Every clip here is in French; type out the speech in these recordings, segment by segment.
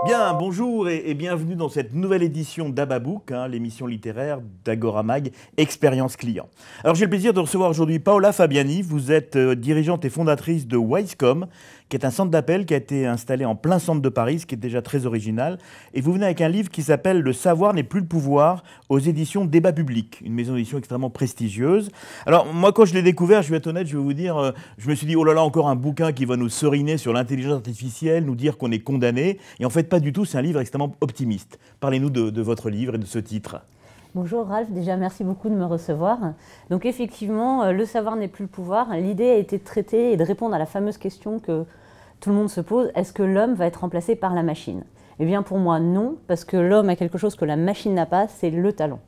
Bien, bonjour et bienvenue dans cette nouvelle édition d'Ababook, l'émission littéraire d'Agora Mag, Expérience Client. Alors j'ai le plaisir de recevoir aujourd'hui Paola Fabiani. Vous êtes dirigeante et fondatrice de Wisecom, qui est un centre d'appel qui a été installé en plein centre de Paris, ce qui est déjà très original. Et vous venez avec un livre qui s'appelle « Le savoir n'est plus le pouvoir » aux éditions Débat Public, une maison d'édition extrêmement prestigieuse. Alors moi, quand je l'ai découvert, je vais être honnête, je vais vous dire, je me suis dit « Oh là là, encore un bouquin qui va nous seriner sur l'intelligence artificielle, nous dire qu'on est condamné. » Et en fait, pas du tout, c'est un livre extrêmement optimiste. Parlez-nous de votre livre et de ce titre. Bonjour Ralph, déjà merci beaucoup de me recevoir. Donc effectivement, le savoir n'est plus le pouvoir. L'idée a été de traiter et de répondre à la fameuse question que tout le monde se pose, est-ce que l'homme va être remplacé par la machine? Eh bien pour moi non, parce que l'homme a quelque chose que la machine n'a pas, c'est le talent.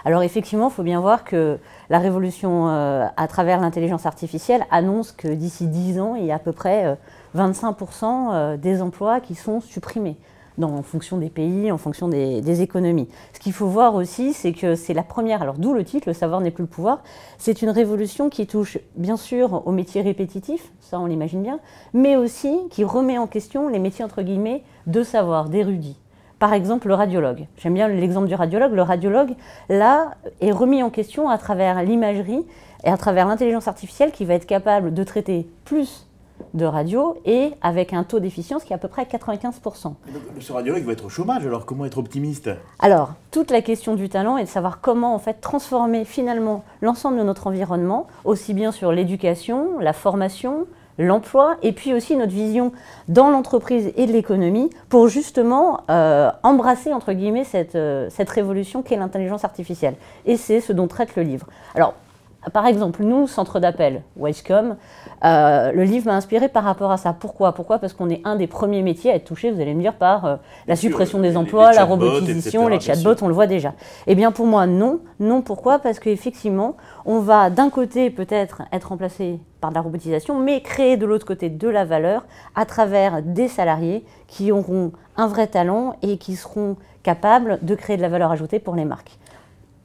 Alors effectivement, il faut bien voir que la révolution à travers l'intelligence artificielle annonce que d'ici 10 ans, il y a à peu près 25% des emplois qui sont supprimés. En fonction des pays, en fonction des économies. Ce qu'il faut voir aussi, c'est que c'est la première, alors d'où le titre, le savoir n'est plus le pouvoir, c'est une révolution qui touche bien sûr aux métiers répétitifs, ça on l'imagine bien, mais aussi qui remet en question les métiers entre guillemets de savoir, d'érudits. Par exemple, le radiologue. J'aime bien l'exemple du radiologue. Le radiologue, là, est remis en question à travers l'imagerie et à travers l'intelligence artificielle qui va être capable de traiter plus de radio et avec un taux d'efficience qui est à peu près 95%. Donc, ce radiologue va être au chômage, alors comment être optimiste? Alors, toute la question du talent est de savoir comment en fait transformer finalement l'ensemble de notre environnement, aussi bien sur l'éducation, la formation, l'emploi, et puis aussi notre vision dans l'entreprise et de l'économie pour justement embrasser entre guillemets cette révolution qu'est l'intelligence artificielle. Et c'est ce dont traite le livre. Alors, par exemple, nous, centre d'appel, Wisecom, le livre m'a inspiré par rapport à ça. Pourquoi? Parce qu'on est un des premiers métiers à être touché, vous allez me dire, par la suppression des emplois, la robotisation, les chatbots, on le voit déjà. Eh bien pour moi, non. Non, pourquoi? Parce qu'effectivement, on va d'un côté peut-être être remplacé par de la robotisation, mais créer de l'autre côté de la valeur à travers des salariés qui auront un vrai talent et qui seront capables de créer de la valeur ajoutée pour les marques.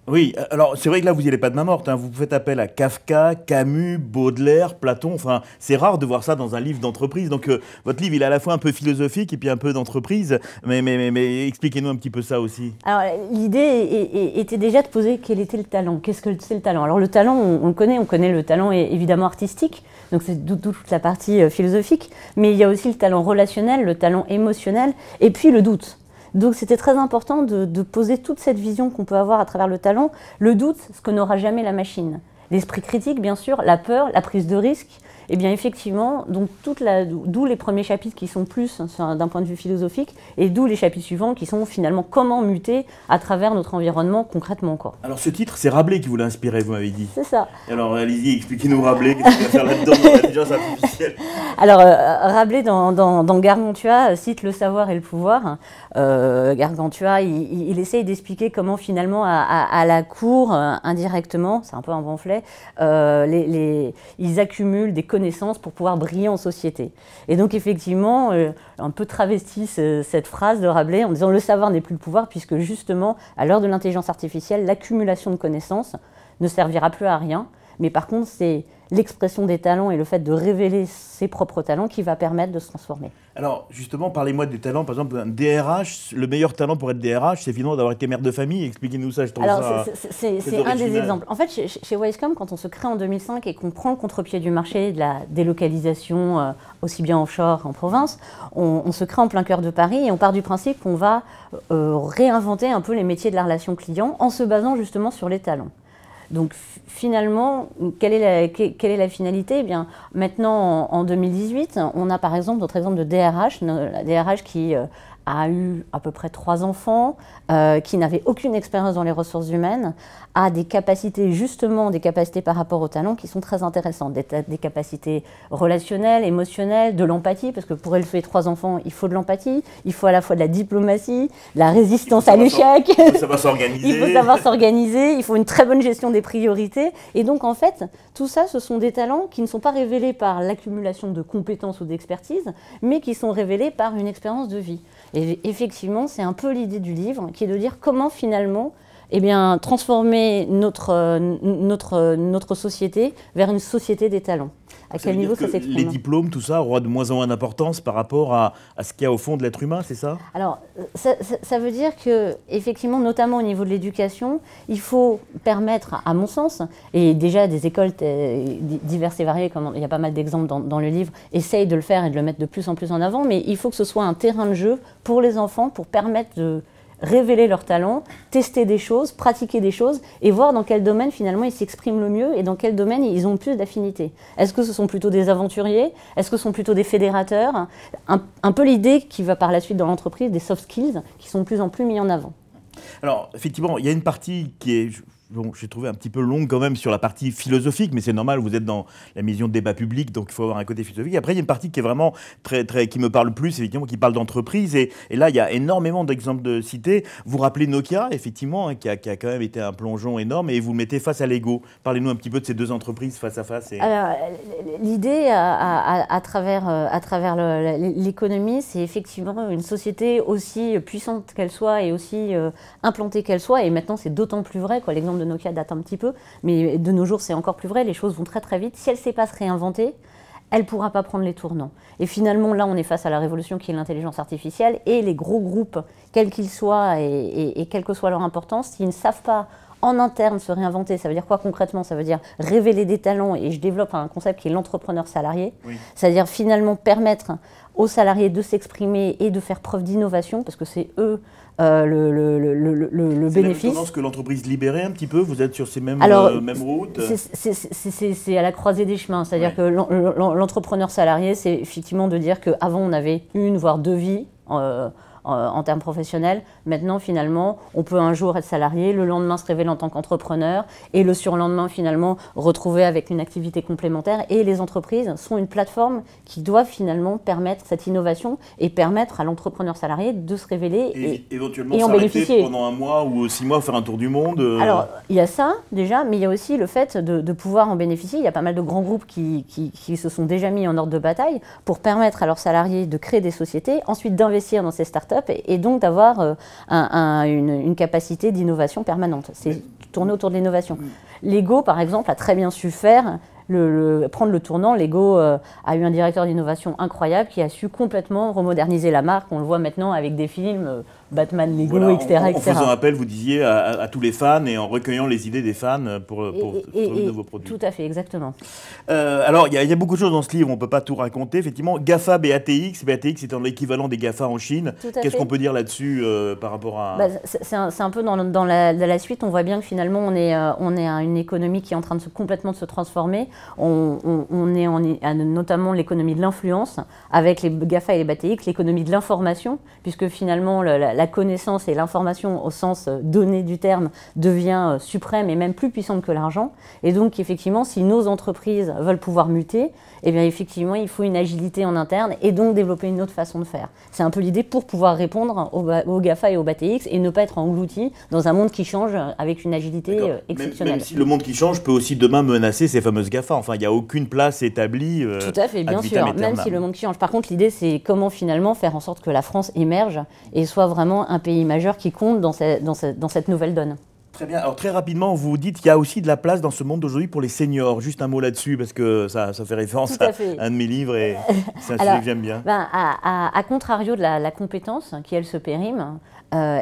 Oui, alors c'est vrai que là vous n'y allez pas de main morte, vous faites appel à Kafka, Camus, Baudelaire, Platon, enfin c'est rare de voir ça dans un livre d'entreprise, donc votre livre il est à la fois un peu philosophique et puis un peu d'entreprise, mais expliquez-nous un petit peu ça aussi. Alors l'idée était déjà de poser quel était le talent, qu'est-ce que c'est le talent? Alors le talent on le connaît le talent est évidemment artistique, donc c'est toute la partie philosophique, mais il y a aussi le talent relationnel, le talent émotionnel et puis le doute. Donc c'était très important de poser toute cette vision qu'on peut avoir à travers le talent, le doute, ce que n'aura jamais la machine. L'esprit critique, bien sûr, la peur, la prise de risque, et bien effectivement, donc d'où les premiers chapitres qui sont plus d'un point de vue philosophique, et d'où les chapitres suivants qui sont finalement comment muter à travers notre environnement concrètement. Alors ce titre, c'est Rabelais qui vous l'a inspiré, vous m'avez dit. C'est ça. Alors allez-y, expliquez-nous Rabelais, qu'est-ce qu'il va faire là-dedans dans l'intelligence artificielle? Alors Rabelais dans Gargantua cite le savoir et le pouvoir. Gargantua, il essaye d'expliquer comment finalement à la cour, indirectement, c'est un peu un pamphlet, ils accumulent des connaissances pour pouvoir briller en société. Et donc effectivement, un peu travesti cette phrase de Rabelais en disant le savoir n'est plus le pouvoir puisque justement, à l'heure de l'intelligence artificielle, l'accumulation de connaissances ne servira plus à rien. Mais par contre, c'est l'expression des talents et le fait de révéler ses propres talents qui va permettre de se transformer. Alors justement, parlez-moi des talents. Par exemple, un DRH, le meilleur talent pour être DRH, c'est finalement d'avoir été mère de famille. Expliquez-nous ça, je trouve ça c'est un des exemples. En fait, chez Wisecom, quand on se crée en 2005 et qu'on prend le contre-pied du marché de la délocalisation, aussi bien offshore qu'en province, on se crée en plein cœur de Paris et on part du principe qu'on va réinventer un peu les métiers de la relation client en se basant justement sur les talents. Donc finalement, quelle est la finalité? Eh bien, maintenant, en 2018, on a par exemple notre exemple de DRH, la DRH qui a eu à peu près 3 enfants, qui n'avait aucune expérience dans les ressources humaines, a des capacités, justement des capacités par rapport au talent qui sont très intéressantes, des capacités relationnelles, émotionnelles, de l'empathie, parce que pour élever 3 enfants, il faut de l'empathie, il faut à la fois de la diplomatie, de la résistance à l'échec, il faut savoir s'organiser, il faut savoir s'organiser, il faut une très bonne gestion des priorités, et donc en fait, tout ça, ce sont des talents qui ne sont pas révélés par l'accumulation de compétences ou d'expertise, mais qui sont révélés par une expérience de vie. Et effectivement, c'est un peu l'idée du livre, qui est de dire comment finalement transformer notre société vers une société des talents. à quel niveau ça s'exprime. Les diplômes, tout ça, aura de moins en moins d'importance par rapport à ce qu'il y a au fond de l'être humain, c'est ça? Alors, ça veut dire que, effectivement, notamment au niveau de l'éducation, il faut permettre, à mon sens, et déjà des écoles diverses et variées, comme il y a pas mal d'exemples dans le livre, essayent de le faire et de le mettre de plus en plus en avant, mais il faut que ce soit un terrain de jeu pour les enfants, pour permettre de révéler leurs talents, tester des choses, pratiquer des choses et voir dans quel domaine finalement ils s'expriment le mieux et dans quel domaine ils ont le plus d'affinité. Est-ce que ce sont plutôt des aventuriers? Est-ce que ce sont plutôt des fédérateurs? Un peu l'idée qui va par la suite dans l'entreprise des soft skills qui sont de plus en plus mis en avant. Alors effectivement, il y a une partie qui est... Bon, j'ai trouvé un petit peu longue quand même sur la partie philosophique, mais c'est normal, vous êtes dans la mission de débat public, donc il faut avoir un côté philosophique. Après, il y a une partie qui est vraiment qui me parle plus, effectivement, qui parle d'entreprise. Et là, il y a énormément d'exemples de cités. Vous rappelez Nokia, effectivement, hein, qui a quand même été un plongeon énorme, et vous le mettez face à Lego. Parlez-nous un petit peu de ces deux entreprises face à face. Alors, l'idée à travers l'économie, c'est effectivement une société aussi puissante qu'elle soit et aussi implantée qu'elle soit. Et maintenant, c'est d'autant plus vrai, quoi. L'exemple de Nokia date un petit peu, mais de nos jours, c'est encore plus vrai. Les choses vont très très vite. Si elle ne sait pas se réinventer, elle ne pourra pas prendre les tournants. Et finalement, là, on est face à la révolution qui est l'intelligence artificielle et les gros groupes, quels qu'ils soient et quelle que soit leur importance, s'ils ne savent pas en interne se réinventer, ça veut dire quoi concrètement? Ça veut dire révéler des talents, et je développe un concept qui est l'entrepreneur salarié, oui. C'est-à-dire finalement permettre aux salariés de s'exprimer et de faire preuve d'innovation, parce que c'est eux le bénéfice. C'est la tendance que l'entreprise libérée un petit peu, vous êtes sur ces mêmes routes? C'est à la croisée des chemins, c'est-à-dire que l'entrepreneur salarié, c'est effectivement de dire qu'avant on avait une voire deux vies, en termes professionnels. Maintenant, finalement, on peut un jour être salarié, le lendemain se révéler en tant qu'entrepreneur et le surlendemain, finalement, retrouver avec une activité complémentaire. Et les entreprises sont une plateforme qui doit finalement permettre cette innovation et permettre à l'entrepreneur salarié de se révéler et éventuellement en bénéficier. Pendant un mois ou 6 mois, faire un tour du monde. Alors, il y a ça déjà, mais il y a aussi le fait de pouvoir en bénéficier. Il y a pas mal de grands groupes qui se sont déjà mis en ordre de bataille pour permettre à leurs salariés de créer des sociétés, ensuite d'investir dans ces startups et donc d'avoir une capacité d'innovation permanente. C'est tourner autour de l'innovation. Lego, par exemple, a très bien su faire prendre le tournant. Lego a eu un directeur d'innovation incroyable qui a su complètement remoderniser la marque. On le voit maintenant avec des films, Batman, Lego, voilà, etc. En faisant appel, vous disiez, à tous les fans et en recueillant les idées des fans pour de nouveaux produits. Tout à fait, exactement. Alors, il y a beaucoup de choses dans ce livre, on ne peut pas tout raconter. Effectivement, GAFA, BATX. BATX étant l'équivalent des GAFA en Chine. Qu'est-ce qu'on peut dire là-dessus par rapport à... C'est un peu dans la suite, on voit bien que finalement, on est une économie qui est en train de complètement de se transformer. On est notamment l'économie de l'influence avec les GAFA et les BATX, l'économie de l'information, puisque finalement la connaissance et l'information au sens donné du terme devient suprême et même plus puissante que l'argent. Et donc effectivement, si nos entreprises veulent pouvoir muter, eh bien effectivement, il faut une agilité en interne et donc développer une autre façon de faire. C'est un peu l'idée pour pouvoir répondre aux GAFA et aux BATX et ne pas être englouti dans un monde qui change avec une agilité exceptionnelle. Même si le monde qui change peut aussi demain menacer ces fameuses GAFA. Enfin, il n'y a aucune place établie. Tout à fait, bien sûr, même si le monde qui change. Par contre, l'idée, c'est comment finalement faire en sorte que la France émerge et soit vraiment un pays majeur qui compte dans cette nouvelle donne. Très bien. Alors très rapidement, vous dites qu'il y a aussi de la place dans ce monde d'aujourd'hui pour les seniors. Juste un mot là-dessus, parce que ça fait référence à un de mes livres et c'est un sujet que j'aime bien. À contrario de la compétence, qui elle se périme,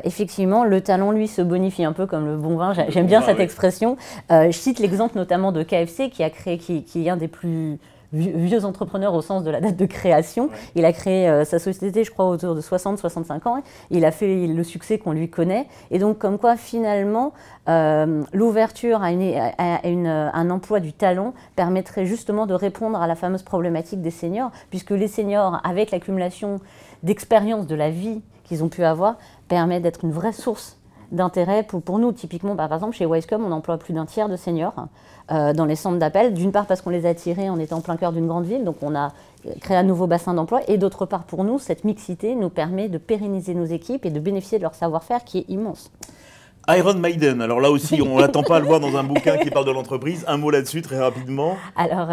effectivement, le talent, lui, se bonifie un peu comme le bon vin. J'aime bien cette expression. Je cite l'exemple notamment de KFC, qui est un des plus vieux entrepreneur au sens de la date de création. Ouais. Il a créé sa société, je crois, autour de 60-65 ans. Il a fait le succès qu'on lui connaît. Et donc, comme quoi, finalement, l'ouverture à un emploi du talent permettrait justement de répondre à la fameuse problématique des seniors, puisque les seniors, avec l'accumulation d'expérience de la vie qu'ils ont pu avoir, permet d'être une vraie source d'intérêt pour nous. Typiquement, par exemple, chez Wisecom, on emploie plus d'un tiers de seniors dans les centres d'appel. D'une part parce qu'on les a attirés en étant en plein cœur d'une grande ville, donc on a créé un nouveau bassin d'emploi. Et d'autre part, pour nous, cette mixité nous permet de pérenniser nos équipes et de bénéficier de leur savoir-faire qui est immense. Iron Maiden, alors là aussi, on n'attend pas à le voir dans un bouquin qui parle de l'entreprise. Un mot là-dessus, très rapidement. Alors,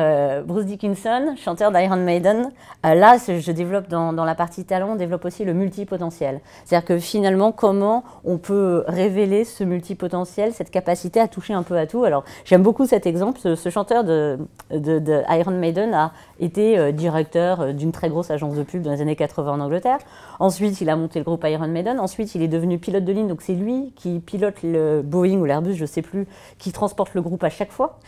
Bruce Dickinson, chanteur d'Iron Maiden, là, je développe dans la partie talent, on développe aussi le multipotentiel. C'est-à-dire que finalement, comment on peut révéler ce multipotentiel, cette capacité à toucher un peu à tout. Alors, j'aime beaucoup cet exemple. Ce chanteur de Iron Maiden a été directeur d'une très grosse agence de pub dans les années 80 en Angleterre. Ensuite, il a monté le groupe Iron Maiden. Ensuite, il est devenu pilote de ligne. Donc, c'est lui qui pilote le Boeing ou l'Airbus, je ne sais plus, qui transporte le groupe à chaque fois.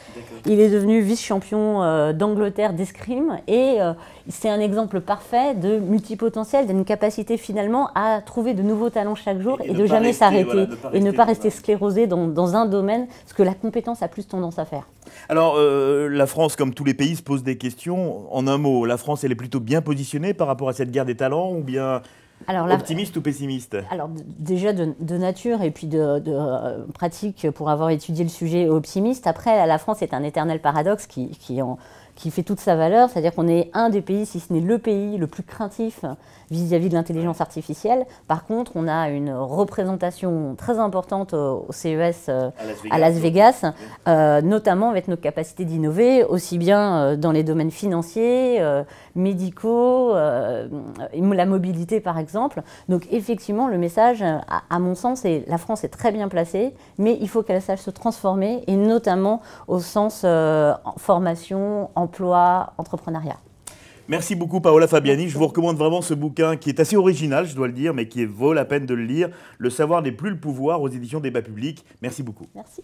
Il est devenu vice-champion d'Angleterre d'escrime. Et c'est un exemple parfait de multipotentiel, d'une capacité finalement à trouver de nouveaux talents chaque jour et de jamais s'arrêter. Et ne pas rester sclérosé dans un domaine, ce que la compétence a plus tendance à faire. Alors, la France, comme tous les pays, se pose des questions. En un mot, la France, elle est plutôt bien positionnée par rapport à cette guerre des talents ou bien optimiste ou pessimiste? Alors, déjà de nature et puis de pratique pour avoir étudié le sujet optimiste. Après, la France est un éternel paradoxe qui fait toute sa valeur, c'est-à-dire qu'on est un des pays, si ce n'est le pays le plus craintif vis-à-vis de l'intelligence artificielle. Par contre, on a une représentation très importante au CES à Las Vegas, notamment avec nos capacités d'innover, aussi bien dans les domaines financiers, médicaux, la mobilité par exemple. Donc effectivement, le message, à mon sens, la France est très bien placée, mais il faut qu'elle sache se transformer, et notamment au sens formation, emploi, entrepreneuriat. Merci beaucoup Paola Fabiani. Je vous recommande vraiment ce bouquin qui est assez original, je dois le dire, mais qui vaut la peine de le lire. Le savoir n'est plus le pouvoir, aux éditions Débat Public. Merci beaucoup. Merci.